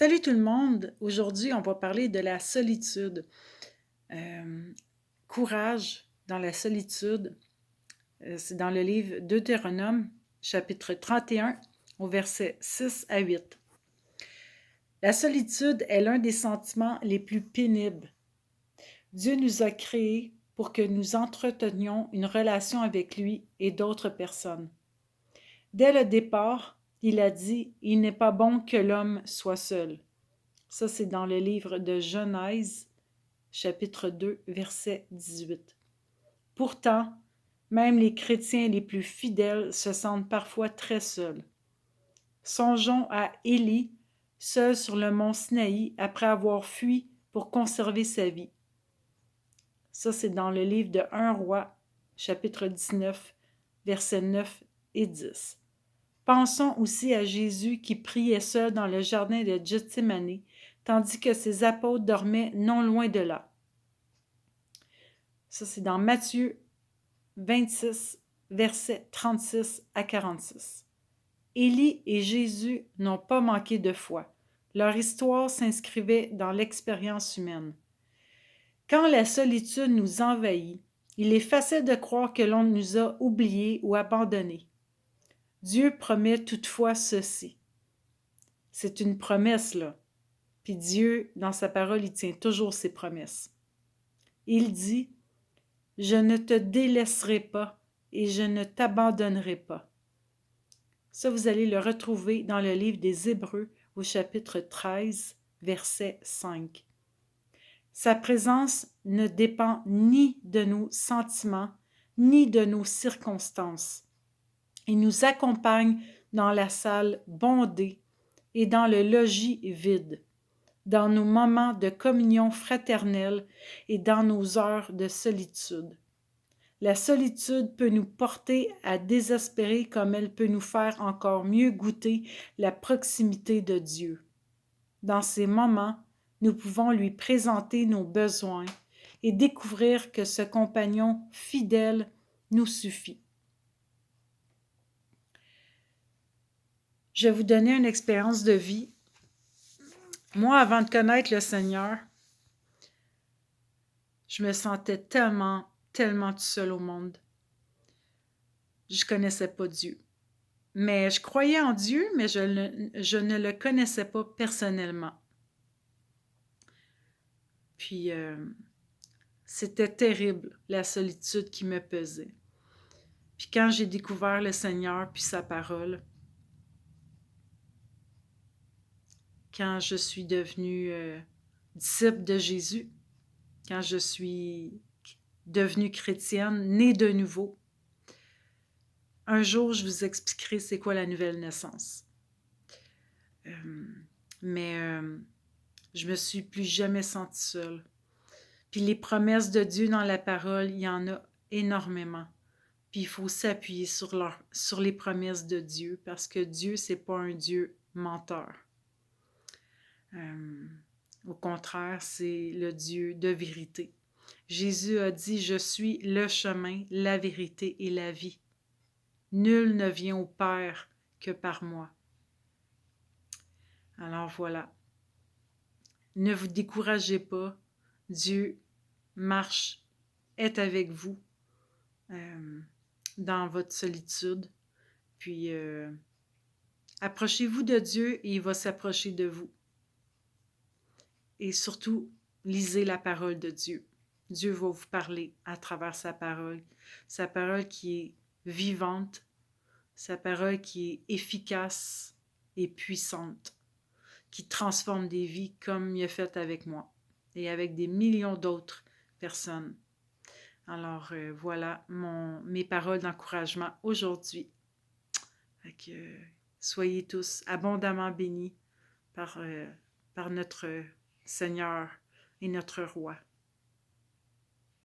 Salut tout le monde! Aujourd'hui, on va parler de la solitude. Euh, Courage dans la solitude. C'est dans le livre Deutéronome, chapitre 31, au verset 6 à 8. La solitude est l'un des sentiments les plus pénibles. Dieu nous a créés pour que nous entretenions une relation avec lui et d'autres personnes. Dès le départ, il a dit « Il n'est pas bon que l'homme soit seul ». Ça, c'est dans le livre de Genèse, chapitre 2, verset 18. Pourtant, même les chrétiens les plus fidèles se sentent parfois très seuls. Songeons à Élie, seul sur le mont Sinaï après avoir fui pour conserver sa vie. Ça, c'est dans le livre de 1 Roi, chapitre 19, versets 9 et 10. Pensons aussi à Jésus qui priait seul dans le jardin de Gethsémani, tandis que ses apôtres dormaient non loin de là. Ça, c'est dans Matthieu 26, versets 36 à 46. Élie et Jésus n'ont pas manqué de foi. Leur histoire s'inscrivait dans l'expérience humaine. Quand la solitude nous envahit, il est facile de croire que l'on nous a oubliés ou abandonnés. Dieu promet toutefois ceci. C'est une promesse, là. Puis Dieu, dans sa parole, il tient toujours ses promesses. Il dit « Je ne te délaisserai pas et je ne t'abandonnerai pas. » Ça, vous allez le retrouver dans le livre des Hébreux au chapitre 13, verset 5. Sa présence ne dépend ni de nos sentiments, ni de nos circonstances. Il nous accompagne dans la salle bondée et dans le logis vide, dans nos moments de communion fraternelle et dans nos heures de solitude. La solitude peut nous porter à désespérer comme elle peut nous faire encore mieux goûter la proximité de Dieu. Dans ces moments, nous pouvons lui présenter nos besoins et découvrir que ce compagnon fidèle nous suffit. Je vais vous donner une expérience de vie. Moi, avant de connaître le Seigneur, je me sentais tellement tout seul au monde. Je connaissais pas Dieu. Mais je croyais en Dieu, mais je ne le connaissais pas personnellement. Puis, c'était terrible, la solitude qui me pesait. Puis quand j'ai découvert le Seigneur puis sa parole, quand je suis devenue disciple de Jésus, quand je suis devenue chrétienne, née de nouveau, un jour, je vous expliquerai c'est quoi la nouvelle naissance. Mais je me suis plus jamais sentie seule. Puis les promesses de Dieu dans la parole, il y en a énormément. Puis il faut s'appuyer sur les promesses de Dieu parce que Dieu, c'est pas un Dieu menteur. Au contraire, c'est le Dieu de vérité. Jésus a dit « Je suis le chemin, la vérité et la vie. Nul ne vient au Père que par moi. » Alors voilà. Ne vous découragez pas. Dieu marche, est avec vous dans votre solitude. Puis, approchez-vous de Dieu et il va s'approcher de vous. Et surtout, lisez la parole de Dieu. Dieu va vous parler à travers sa parole qui est vivante, sa parole qui est efficace et puissante, qui transforme des vies comme il a fait avec moi et avec des millions d'autres personnes. Alors voilà mes paroles d'encouragement aujourd'hui. Soyez tous abondamment bénis par notre Seigneur et notre Roi.